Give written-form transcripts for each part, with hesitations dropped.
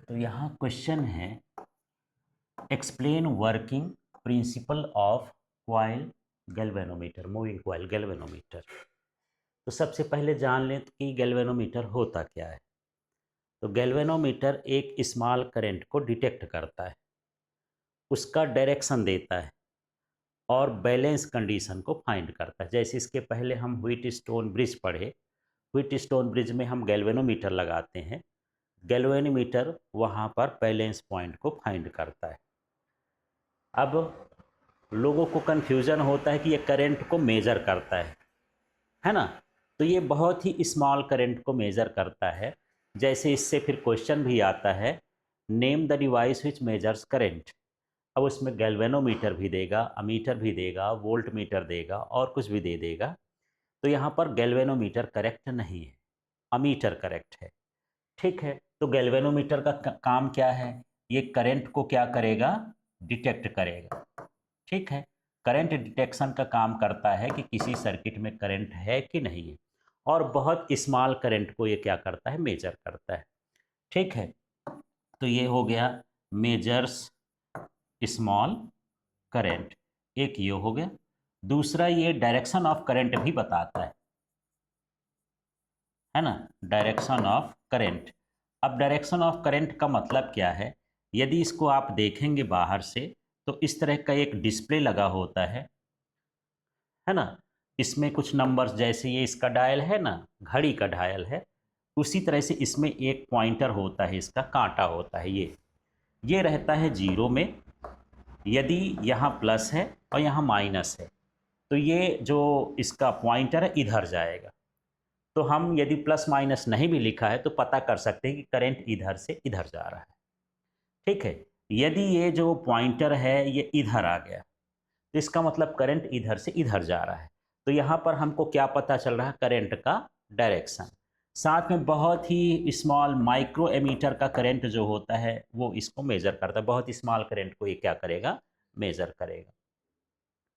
तो यहाँ क्वेश्चन है, explain working principle of coil galvanometer, moving coil galvanometer. तो सबसे पहले जान लें कि गैल्वेनोमीटर होता क्या है। तो गैल्वेनोमीटर एक स्मॉल करंट को डिटेक्ट करता है, उसका डायरेक्शन देता है और बैलेंस कंडीशन को फाइंड करता है। जैसे इसके पहले हम व्हीट स्टोन ब्रिज पढ़े, व्हीट स्टोन ब्रिज में हम गैल्वेनोमीटर लगाते हैं, गैल्वेनोमीटर वहाँ पर बैलेंस पॉइंट को फाइंड करता है। अब लोगों को कन्फ्यूज़न होता है कि ये करंट को मेज़र करता है ना। तो ये बहुत ही स्मॉल करंट को मेज़र करता है। जैसे इससे फिर क्वेश्चन भी आता है, name the device which measures current. अब उसमें गैल्वेनोमीटर भी देगा, अमीटर भी देगा, वोल्ट मीटर देगा और कुछ भी दे देगा। तो यहाँ पर गैल्वेनोमीटर करेक्ट नहीं है, अमीटर करेक्ट है। ठीक है, तो गैल्वेनोमीटर का काम क्या है? ये करंट को क्या करेगा? डिटेक्ट करेगा। ठीक है, करंट डिटेक्शन का काम करता है कि किसी सर्किट में करंट है कि नहीं है, और बहुत स्मॉल करंट को ये क्या करता है? मेजर करता है। ठीक है, तो ये हो गया मेजर्स स्मॉल करंट, एक ये हो गया। दूसरा, ये डायरेक्शन ऑफ करंट भी बताता है ना, डायरेक्शन ऑफ करंट। अब डायरेक्शन ऑफ करंट का मतलब क्या है? यदि इसको आप देखेंगे बाहर से तो इस तरह का एक डिस्प्ले लगा होता है ना। इसमें कुछ नंबर्स, जैसे ये इसका डायल है ना, घड़ी का डायल है, उसी तरह से इसमें एक पॉइंटर होता है, इसका कांटा होता है। ये रहता है जीरो में। यदि यहाँ प्लस है और यहाँ माइनस है तो ये जो इसका पॉइंटर है इधर जाएगा। तो हम यदि प्लस माइनस नहीं भी लिखा है तो पता कर सकते हैं कि करंट इधर से इधर जा रहा है। ठीक है, यदि ये जो पॉइंटर है ये इधर आ गया तो इसका मतलब करंट इधर से इधर जा रहा है। तो यहाँ पर हमको क्या पता चल रहा है? करंट का डायरेक्शन। साथ में बहुत ही स्मॉल माइक्रो एमीटर का करंट जो होता है वो इसको मेजर करता है। बहुत स्मॉल करंट को ये क्या करेगा? मेजर करेगा।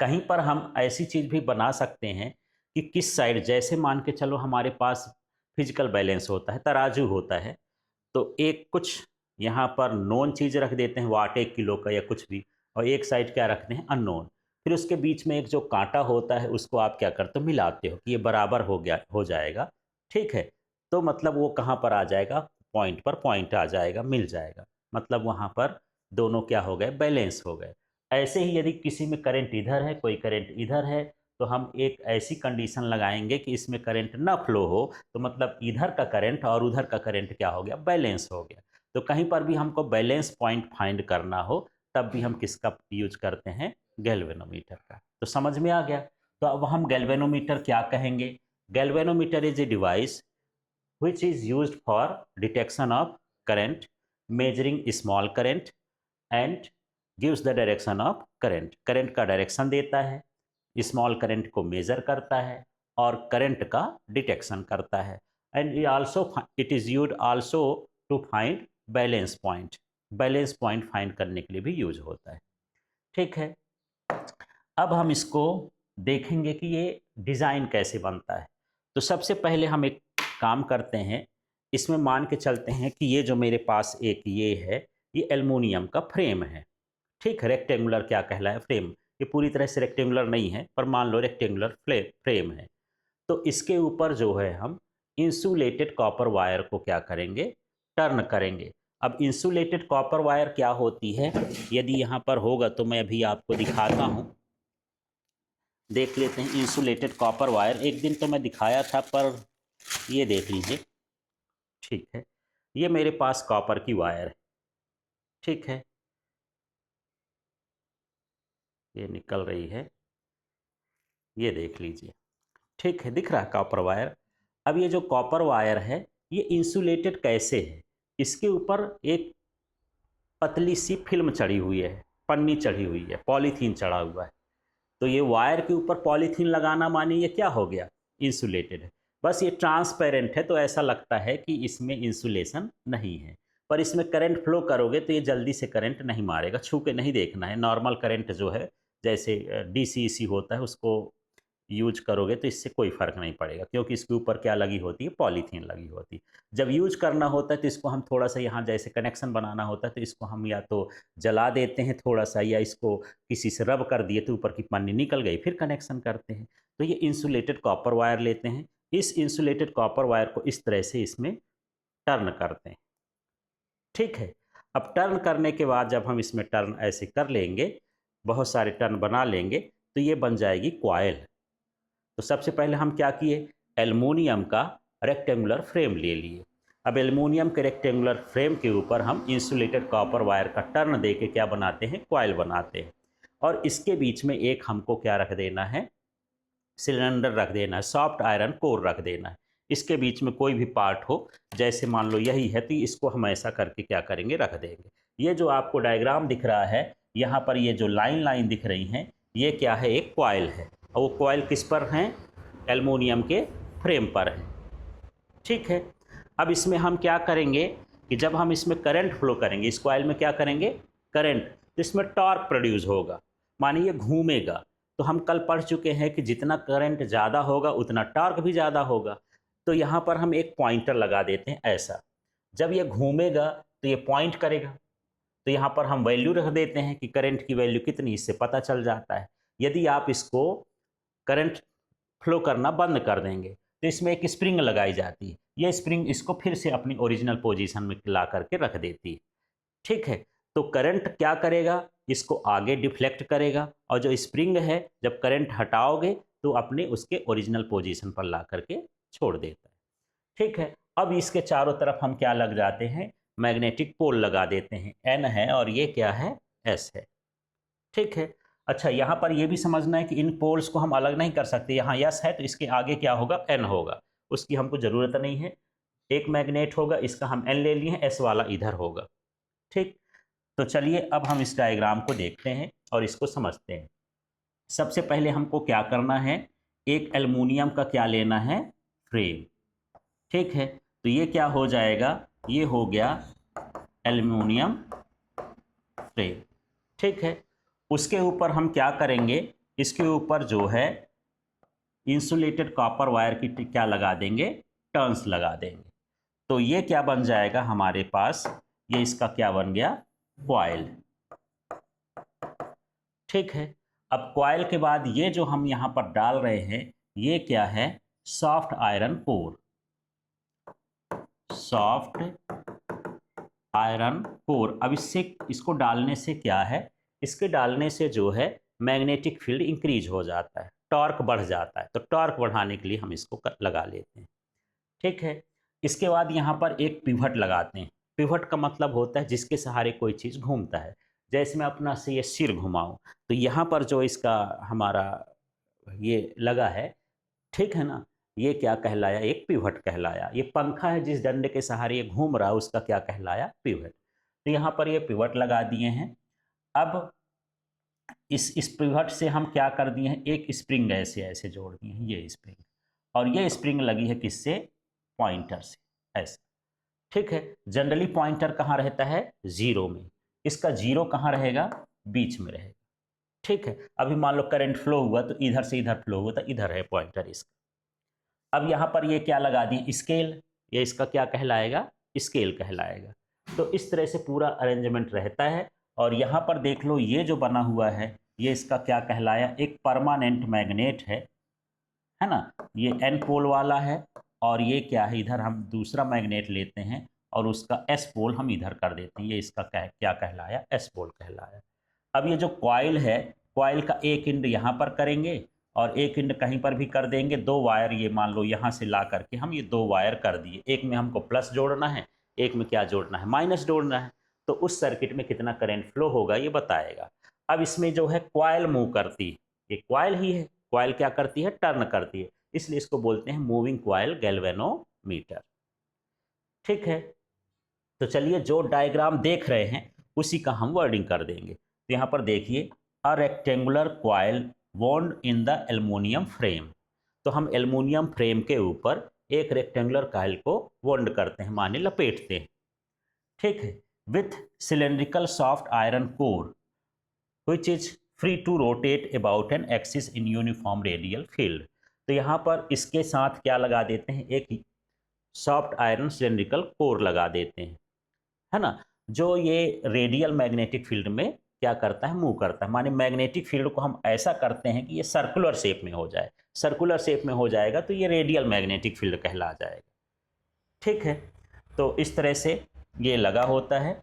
कहीं पर हम ऐसी चीज़ भी बना सकते हैं कि किस साइड, जैसे मान के चलो हमारे पास फिजिकल बैलेंस होता है, तराजू होता है, तो एक कुछ यहाँ पर नोन चीज़ रख देते हैं, वाट एक किलो का या कुछ भी, और एक साइड क्या रखते हैं? अननोन। फिर उसके बीच में एक जो कांटा होता है उसको आप क्या करते हो? मिलाते हो कि ये बराबर हो गया, हो जाएगा। ठीक है, तो मतलब वो कहाँ पर आ जाएगा? पॉइंट पर पॉइंट आ जाएगा, मिल जाएगा। मतलब वहाँ पर दोनों क्या हो गए? बैलेंस हो गए। ऐसे ही यदि किसी में करंट इधर है, कोई करंट इधर है, तो हम एक ऐसी कंडीशन लगाएंगे कि इसमें करंट ना फ्लो हो, तो मतलब इधर का करंट और उधर का करंट क्या हो गया? बैलेंस हो गया। तो कहीं पर भी हमको बैलेंस पॉइंट फाइंड करना हो तब भी हम किसका यूज करते हैं? गैल्वेनोमीटर का। तो समझ में आ गया। तो अब हम गैल्वेनोमीटर क्या कहेंगे? Galvanometer is a device which is used for detection of current, measuring small current and gives the direction of current। Current का डायरेक्शन देता है, स्मॉल करंट को मेजर करता है और करंट का डिटेक्शन करता है। And also it is use also to find balance point. Balance point find करने के लिए भी यूज होता है। ठीक है, अब हम इसको देखेंगे कि ये डिज़ाइन कैसे बनता है। तो सबसे पहले हम एक काम करते हैं, इसमें मान के चलते हैं कि ये जो मेरे पास एक ये है, ये एल्युमिनियम का फ्रेम है। ठीक है, रेक्टेंगुलर क्या कहलाए? फ्रेम। ये पूरी तरह से रेक्टेंगुलर नहीं है पर मान लो रेक्टेंगुलर फ्रेम है। तो इसके ऊपर जो है हम इंसुलेटेड कॉपर वायर को क्या करेंगे? टर्न करेंगे। अब इंसुलेटेड कॉपर वायर क्या होती है? यदि यहाँ पर होगा तो मैं अभी आपको दिखाता हूँ, देख लेते हैं। इंसुलेटेड कॉपर वायर एक दिन तो मैं दिखाया था, पर ये देख लीजिए। ठीक है, ये मेरे पास कॉपर की वायर है। ठीक है, ये निकल रही है, ये देख लीजिए। ठीक है, दिख रहा है कॉपर वायर। अब ये जो कॉपर वायर है ये इंसुलेटेड कैसे है? इसके ऊपर एक पतली सी फिल्म चढ़ी हुई है, पन्नी चढ़ी हुई है, पॉलीथीन चढ़ा हुआ है। तो ये वायर के ऊपर पॉलीथीन लगाना माने ये क्या हो गया? इंसुलेटेड है। बस ये ट्रांसपेरेंट है तो ऐसा लगता है कि इसमें इंसुलेशन नहीं है, पर इसमें करंट फ्लो करोगे तो ये जल्दी से करंट नहीं मारेगा। छू के नहीं देखना है। नॉर्मल करंट जो है, जैसे डीसी होता है उसको यूज करोगे तो इससे कोई फ़र्क नहीं पड़ेगा, क्योंकि इसके ऊपर क्या लगी होती है, पॉलीथीन लगी होती है। जब यूज करना होता है तो इसको हम थोड़ा सा यहाँ जैसे कनेक्शन बनाना होता है तो इसको हम या तो जला देते हैं थोड़ा सा, या इसको किसी से रब कर दिए तो ऊपर की पन्नी निकल गई, फिर कनेक्शन करते हैं। तो ये इंसुलेटेड कॉपर वायर लेते हैं, इस इंसुलेटेड कॉपर वायर को इस तरह से इसमें टर्न करते हैं। ठीक है, अब टर्न करने के बाद जब हम इसमें टर्न ऐसे कर लेंगे, बहुत सारे टर्न बना लेंगे, तो ये बन जाएगी कॉइल। तो सबसे पहले हम क्या किए, एल्युमिनियम का रेक्टेंगुलर फ्रेम ले लिए। अब एल्युमिनियम के रेक्टेंगुलर फ्रेम के ऊपर हम इंसुलेटेड कॉपर वायर का टर्न दे के क्या बनाते हैं, कॉइल बनाते हैं। और इसके बीच में एक हमको क्या रख देना है, सिलेंडर रख देना है, सॉफ्ट आयरन कोर रख देना है। इसके बीच में कोई भी पार्ट हो, जैसे मान लो यही है, तो इसको हम ऐसा करके क्या करेंगे, रख देंगे। ये जो आपको डायग्राम दिख रहा है, यहाँ पर ये जो लाइन लाइन दिख रही हैं, ये क्या है, एक कॉइल है। और वो कॉइल किस पर हैं, एल्युमिनियम के फ्रेम पर है। ठीक है, अब इसमें हम क्या करेंगे कि जब हम इसमें करंट फ्लो करेंगे, इस कॉइल में क्या करेंगे, करंट, तो इसमें टॉर्क प्रोड्यूस होगा, मानिए घूमेगा। तो हम कल पढ़ चुके हैं कि जितना करंट ज़्यादा होगा उतना टॉर्क भी ज़्यादा होगा। तो यहाँ पर हम एक पॉइंटर लगा देते हैं ऐसा, जब ये घूमेगा तो ये पॉइंट करेगा। तो यहाँ पर हम वैल्यू रख देते हैं कि करंट की वैल्यू कितनी, इससे पता चल जाता है। यदि आप इसको करंट फ्लो करना बंद कर देंगे तो इसमें एक स्प्रिंग लगाई जाती है, ये स्प्रिंग इसको फिर से अपनी ओरिजिनल पोजीशन में ला करके रख देती है। ठीक है, तो करंट क्या करेगा, इसको आगे डिफ्लेक्ट करेगा, और जो स्प्रिंग है जब करंट हटाओगे तो अपने उसके ओरिजिनल पोजीशन पर ला करके छोड़ देता है। ठीक है, अब इसके चारों तरफ हम क्या लग जाते हैं, मैग्नेटिक पोल लगा देते हैं, एन है और ये क्या है, एस है। ठीक है, अच्छा यहाँ पर ये भी समझना है कि इन पोल्स को हम अलग नहीं कर सकते, यहाँ यस है तो इसके आगे क्या होगा, एन होगा, उसकी हमको ज़रूरत नहीं है। एक मैग्नेट होगा, इसका हम एन ले लिए हैं, एस वाला इधर होगा। ठीक, तो चलिए अब हम इस डायग्राम को देखते हैं और इसको समझते हैं। सबसे पहले हमको क्या करना है, एक एल्युमिनियम का क्या लेना है, फ्रेम। ठीक है, तो ये क्या हो जाएगा, ये हो गया एल्युमिनियम फ्रेम। ठीक है, उसके ऊपर हम क्या करेंगे, इसके ऊपर जो है इंसुलेटेड कॉपर वायर की क्या लगा देंगे, टर्न्स लगा देंगे। तो ये क्या बन जाएगा हमारे पास, ये इसका क्या बन गया, कॉइल। ठीक है, अब कॉइल के बाद ये जो हम यहाँ पर डाल रहे हैं, ये क्या है, soft iron core. Soft iron core. अब इसको डालने से क्या है, इसके डालने से जो है मैग्नेटिक फील्ड इंक्रीज हो जाता है, टॉर्क बढ़ जाता है। तो टॉर्क बढ़ाने के लिए हम इसको लगा लेते हैं। ठीक है, इसके बाद यहाँ पर एक पिवट लगाते हैं। पिवट का मतलब होता है जिसके सहारे कोई चीज़ घूमता है। जैसे मैं अपना से ये सिर घुमाऊँ तो यहाँ पर जो इसका हमारा ये लगा है, ठीक है ना, ये क्या कहलाया, एक पिवट कहलाया। ये पंखा है जिस डंडे के सहारे ये घूम रहा है, उसका क्या कहलाया, पिवट। तो यहाँ पर ये पिवट लगा दिए हैं। अब इस पिवट से हम क्या कर दिए हैं, एक स्प्रिंग ऐसे ऐसे जोड़ दिए हैं, ये स्प्रिंग, और ये स्प्रिंग लगी है किससे, पॉइंटर से, ऐसा। ठीक है, जनरली पॉइंटर कहाँ रहता है, जीरो में, इसका जीरो कहाँ रहेगा, बीच में रहेगा। ठीक है, अभी मान लो करंट फ्लो हुआ तो इधर से इधर फ्लो हुआ, तो इधर है पॉइंटर इसका। अब यहाँ पर ये क्या लगा दिए, स्केल, ये इसका क्या कहलाएगा, स्केल कहलाएगा। तो इस तरह से पूरा अरेंजमेंट रहता है। और यहाँ पर देख लो, ये जो बना हुआ है, ये इसका क्या कहलाया, एक परमानेंट मैग्नेट है ना, ये एन पोल वाला है। और ये क्या है, इधर हम दूसरा मैग्नेट लेते हैं और उसका एस पोल हम इधर कर देते हैं, ये इसका क्या कहलाया, एस पोल कहलाया। अब ये जो कॉइल है, कॉइल का एक एंड यहाँ पर करेंगे और एक एंड कहीं पर भी कर देंगे। दो वायर, ये मान लो यहाँ से ला करके हम ये दो वायर कर दिए, एक में हमको प्लस जोड़ना है, एक में क्या जोड़ना है, माइनस जोड़ना है। तो उस सर्किट में कितना करंट फ्लो होगा ये बताएगा। अब इसमें जो है कॉइल मूव करती है, ये कॉइल ही है, कॉइल क्या करती है, टर्न करती है, इसलिए इसको बोलते हैं मूविंग कॉइल गैल्वेनोमीटर। ठीक है, तो चलिए जो डायग्राम देख रहे हैं उसी का हम वर्डिंग कर देंगे। तो यहाँ पर देखिए, a rectangular coil wound in the aluminium frame. तो हम एल्युमिनियम फ्रेम के ऊपर एक रेक्टेंगुलर कॉइल को वोंड करते हैं, माने लपेटते हैं। ठीक है, with cylindrical soft iron core, which is free to rotate about an axis in uniform radial field. तो यहाँ पर इसके साथ क्या लगा देते हैं, एक सॉफ्ट आयरन सिलेंड्रिकल कोर लगा देते हैं, है ना, जो ये रेडियल मैग्नेटिक फील्ड में क्या करता है, मूव करता है। माने मैग्नेटिक फील्ड को हम ऐसा करते हैं कि ये सर्कुलर शेप में हो जाए, सर्कुलर शेप में हो जाएगा तो ये रेडियल मैग्नेटिक फील्ड कहला जाएगा। ठीक है, तो इस तरह से ये लगा होता है।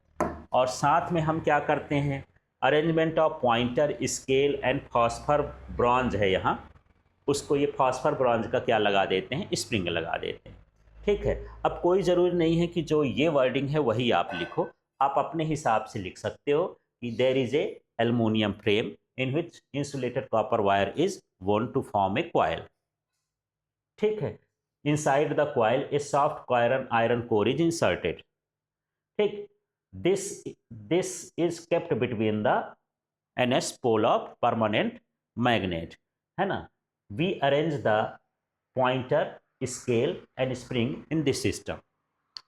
और साथ में हम क्या करते हैं, arrangement of pointer scale and phosphor bronze है यहाँ, उसको ये फॉस्फर ब्रॉन्ज का क्या लगा देते हैं, स्प्रिंग लगा देते हैं। ठीक है, अब कोई ज़रूरी नहीं है कि जो ये वर्डिंग है वही आप लिखो, आप अपने हिसाब से लिख सकते हो कि there is a aluminium frame in which insulated copper wire is wound to form a coil. ठीक है, inside the coil a soft iron core is inserted. ठीक, this is kept between the NS pole of permanent magnet, है ना। We arrange the pointer scale and spring in this system.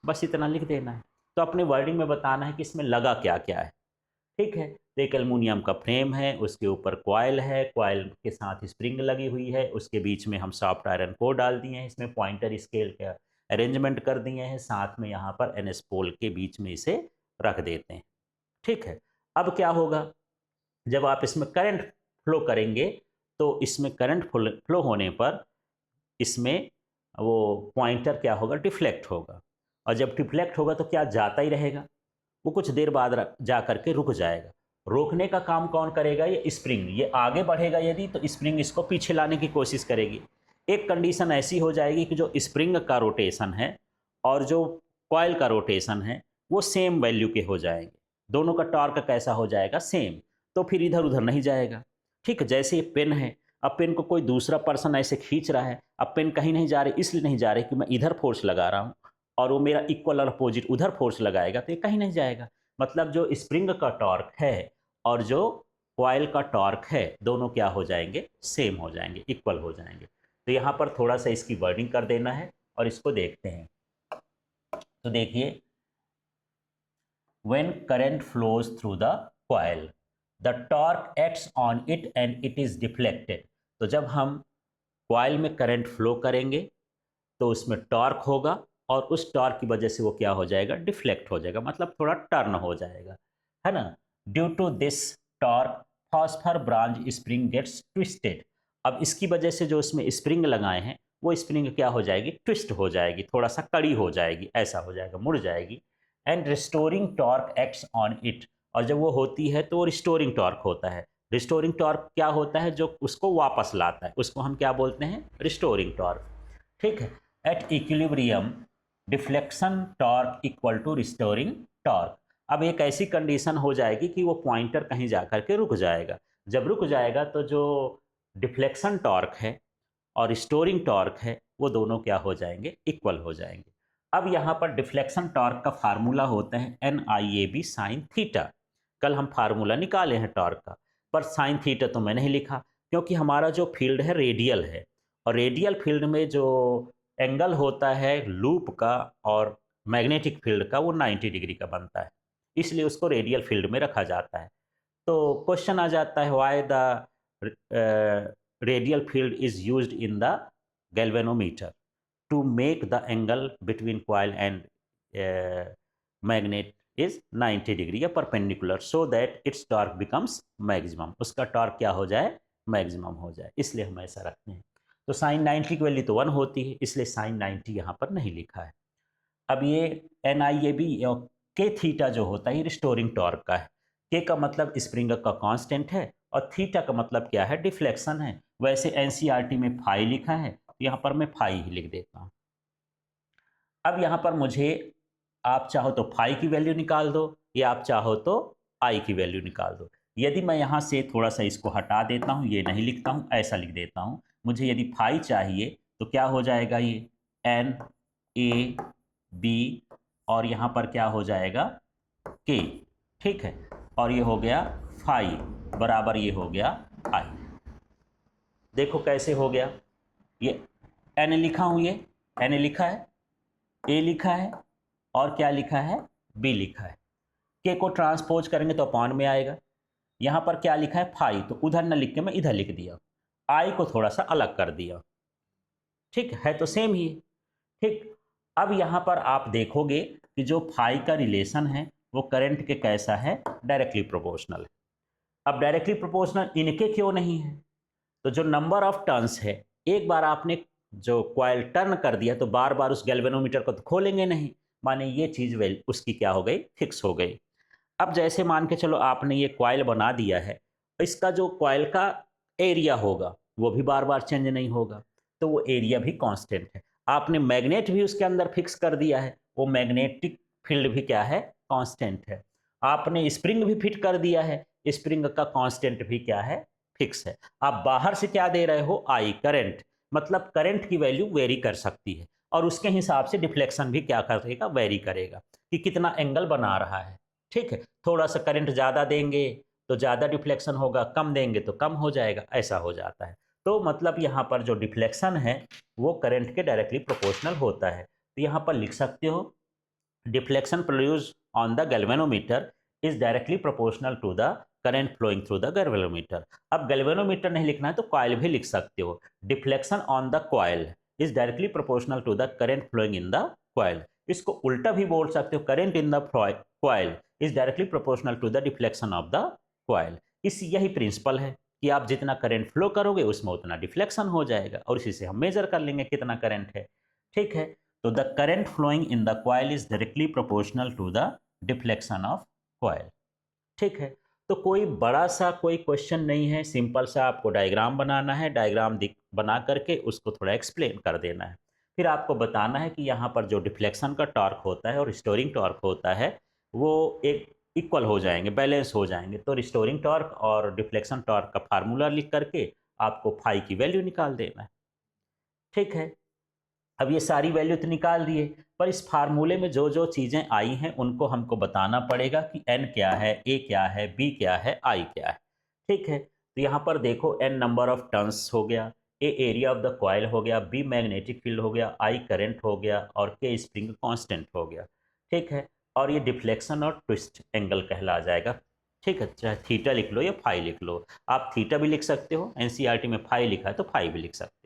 बस इतना लिख देना है। तो अपने वर्डिंग में बताना है कि इसमें लगा क्या क्या है। ठीक है, तो एक एल्युमिनियम का फ्रेम है, उसके ऊपर कॉइल है, कॉइल के साथ स्प्रिंग लगी हुई है, उसके बीच में हम सॉफ्ट आयरन कोर डाल दिए हैं, इसमें पॉइंटर स्केल का अरेंजमेंट कर दिए हैं, साथ में यहाँ पर NS पोल के बीच में इसे रख देते हैं। ठीक है, अब क्या होगा, जब आप इसमें करंट फ्लो करेंगे तो इसमें करंट फ्लो होने पर इसमें वो पॉइंटर क्या होगा, डिफ्लेक्ट होगा। और जब डिफ्लेक्ट होगा तो क्या जाता ही रहेगा, वो कुछ देर बाद जा करके रुक जाएगा। रोकने का काम कौन करेगा, ये स्प्रिंग। ये आगे बढ़ेगा यदि तो स्प्रिंग इसको पीछे लाने की कोशिश करेगी। एक कंडीशन ऐसी हो जाएगी कि जो स्प्रिंग का रोटेशन है और जो कॉइल का रोटेशन है वो सेम वैल्यू के हो जाएंगे, दोनों का टॉर्क कैसा हो जाएगा, सेम। तो फिर इधर उधर नहीं जाएगा। ठीक है, जैसे ये पेन है, अब पेन को कोई दूसरा पर्सन ऐसे खींच रहा है, अब पेन कहीं नहीं जा रही, इसलिए नहीं जा रही कि मैं इधर फोर्स लगा रहा हूँ और वो मेरा इक्वल और अपोजिट उधर फोर्स लगाएगा तो ये कहीं नहीं जाएगा। मतलब जो स्प्रिंग का टॉर्क है और जो कॉइल का टॉर्क है दोनों क्या हो जाएंगे, सेम हो जाएंगे, इक्वल हो जाएंगे। तो यहाँ पर थोड़ा सा इसकी वर्डिंग कर देना है और इसको देखते हैं। तो देखिए, when current flows through the coil the torque acts on it and it is deflected। तो जब हम कॉइल में करंट फ्लो करेंगे तो उसमें टॉर्क होगा और उस टॉर्क की वजह से वो क्या हो जाएगा, डिफ्लेक्ट हो जाएगा, मतलब थोड़ा टर्न हो जाएगा, है ना। Due to this torque phosphor bronze spring gets twisted. अब इसकी वजह से जो उसमें स्प्रिंग लगाए हैं वो स्प्रिंग क्या हो जाएगी, ट्विस्ट हो जाएगी, थोड़ा सा कड़ी हो जाएगी, ऐसा हो जाएगा, मुड़ जाएगी। And restoring torque acts on it. और जब वो होती है तो रिस्टोरिंग टॉर्क होता है। रिस्टोरिंग टॉर्क क्या होता है, जो उसको वापस लाता है, उसको हम क्या बोलते हैं, रिस्टोरिंग टॉर्क। ठीक है, at equilibrium deflection torque equal to restoring torque. अब एक ऐसी कंडीशन हो जाएगी कि वो पॉइंटर कहीं जा करके रुक जाएगा। जब रुक जाएगा तो जो डिफ्लेक्शन टॉर्क है और रिस्टोरिंग टॉर्क है वो दोनों क्या हो जाएंगे, इक्वल हो जाएंगे। अब यहाँ पर डिफ्लेक्शन टॉर्क का फार्मूला होता है NIAB साइन थीटा। कल हम फार्मूला निकाले हैं टॉर्क का, पर साइन थीटा तो मैं नहीं लिखा क्योंकि हमारा जो फील्ड है रेडियल है और रेडियल फील्ड में जो एंगल होता है लूप का और मैग्नेटिक फील्ड का वो 90 डिग्री का बनता है, इसलिए उसको रेडियल फील्ड में रखा जाता है। तो क्वेश्चन आ जाता है, why the radial field is used in the galvanometer to make the angle between coil and magnet is 90 degree या perpendicular, so that its torque becomes maximum। उसका टॉर्क क्या हो जाए, मैक्सिमम हो जाए, इसलिए हम ऐसा रखते हैं। तो साइन 90 की वैल्यू तो 1 होती है, इसलिए साइन 90 यहाँ पर नहीं लिखा है। अब ये NIAB के थीटा जो होता है ये रिस्टोरिंग टॉर्क का है। के का मतलब स्प्रिंग का कांस्टेंट है और थीटा का मतलब क्या है, डिफ्लेक्शन है। वैसे NCERT में फाई लिखा है, यहाँ पर मैं फाई ही लिख देता हूँ। अब यहाँ पर मुझे, आप चाहो तो फाई की वैल्यू निकाल दो या आप चाहो तो आई की वैल्यू निकाल दो। यदि मैं यहाँ से थोड़ा सा इसको हटा देता हूँ, ये नहीं लिखता हूँ, ऐसा लिख देता हूँ, मुझे यदि फाई चाहिए तो क्या हो जाएगा, ये NAB और यहाँ पर क्या हो जाएगा, K। ठीक है, और ये हो गया फाई बराबर ये हो गया आई। देखो कैसे हो गया, ये N लिखा हूँ, ये N लिखा है, A लिखा है और क्या लिखा है, B लिखा है। K को ट्रांसपोज करेंगे तो अपॉन में आएगा, यहाँ पर क्या लिखा है फाई, तो उधर न लिख के मैं इधर लिख दिया, आई को थोड़ा सा अलग कर दिया। ठीक है, तो सेम ही है। ठीक, अब यहाँ पर आप देखोगे कि जो फाई का रिलेशन है वो करंट के कैसा है, डायरेक्टली प्रोपोर्शनल है। अब डायरेक्टली प्रोपोर्शनल इनके क्यों नहीं है, तो जो नंबर ऑफ टर्न्स है, एक बार आपने जो कॉइल टर्न कर दिया तो बार बार उस गैल्वेनोमीटर को तो खोलेंगे नहीं, माने ये चीज़ वेल उसकी क्या हो गई, फिक्स हो गई। अब जैसे मान के चलो आपने ये कॉइल बना दिया है, इसका जो कॉइल का एरिया होगा वो भी बार बार चेंज नहीं होगा, तो वो एरिया भी कांस्टेंट है। आपने मैग्नेट भी उसके अंदर फिक्स कर दिया है, वो मैग्नेटिक फील्ड भी क्या है, कांस्टेंट है। आपने स्प्रिंग भी फिट कर दिया है, स्प्रिंग का कांस्टेंट भी क्या है, फिक्स है। आप बाहर से क्या दे रहे हो, आई करंट, मतलब करंट की वैल्यू वेरी कर सकती है और उसके हिसाब से डिफ्लेक्शन भी क्या करेगा, वेरी करेगा कि कितना एंगल बना रहा है। ठीक है, थोड़ा सा करंट ज़्यादा देंगे तो ज़्यादा डिफ्लेक्शन होगा, कम देंगे तो कम हो जाएगा, ऐसा हो जाता है। तो मतलब यहाँ पर जो डिफ्लेक्शन है वो करंट के डायरेक्टली प्रोपोर्शनल होता है। तो यहाँ पर लिख सकते हो deflection produce on the galvanometer is directly proportional to the current flowing through the galvanometer. अब गैल्वेनोमीटर नहीं लिखना है तो कॉइल भी लिख सकते हो, deflection on the coil is directly proportional to the current flowing in the coil. इसको उल्टा भी बोल सकते हो, current in the coil is directly proportional to the deflection of the coil. इस यही प्रिंसिपल है कि आप जितना करंट फ्लो करोगे उसमें उतना डिफ्लेक्शन हो जाएगा और इसी से हम मेजर कर लेंगे कितना करंट है। ठीक है, तो the current flowing in the coil is directly proportional to the deflection of coil. ठीक है, तो कोई बड़ा सा कोई क्वेश्चन नहीं है, सिंपल सा आपको डायग्राम बनाना है, डायग्राम बना करके उसको थोड़ा एक्सप्लेन कर देना है। फिर आपको बताना है कि यहाँ पर जो डिफ्लेक्शन का टॉर्क होता है और रिस्टोरिंग टॉर्क होता है वो एक इक्वल हो जाएंगे, बैलेंस हो जाएंगे। तो रिस्टोरिंग टॉर्क और डिफ्लेक्शन टॉर्क का फार्मूला लिख करके आपको फाई की वैल्यू निकाल देना है। ठीक है, अब ये सारी वैल्यू तो निकाल दिए, पर इस फार्मूले में जो जो चीज़ें आई हैं उनको हमको बताना पड़ेगा कि एन क्या है, ए क्या है, बी क्या है, आई क्या है। ठीक है, तो यहाँ पर देखो एन नंबर ऑफ टर्न्स हो गया, ए एरिया ऑफ द कॉइल हो गया, बी मैग्नेटिक फील्ड हो गया, आई करंट हो गया और के स्प्रिंग कांस्टेंट हो गया। ठीक है, और ये डिफ्लेक्शन और ट्विस्ट एंगल कहला जाएगा। ठीक है, चाहे थीटा लिख लो या फाई लिख लो, आप थीटा भी लिख सकते हो, एनसीईआरटी में फाई लिखा है तो फाई भी लिख सकते हो।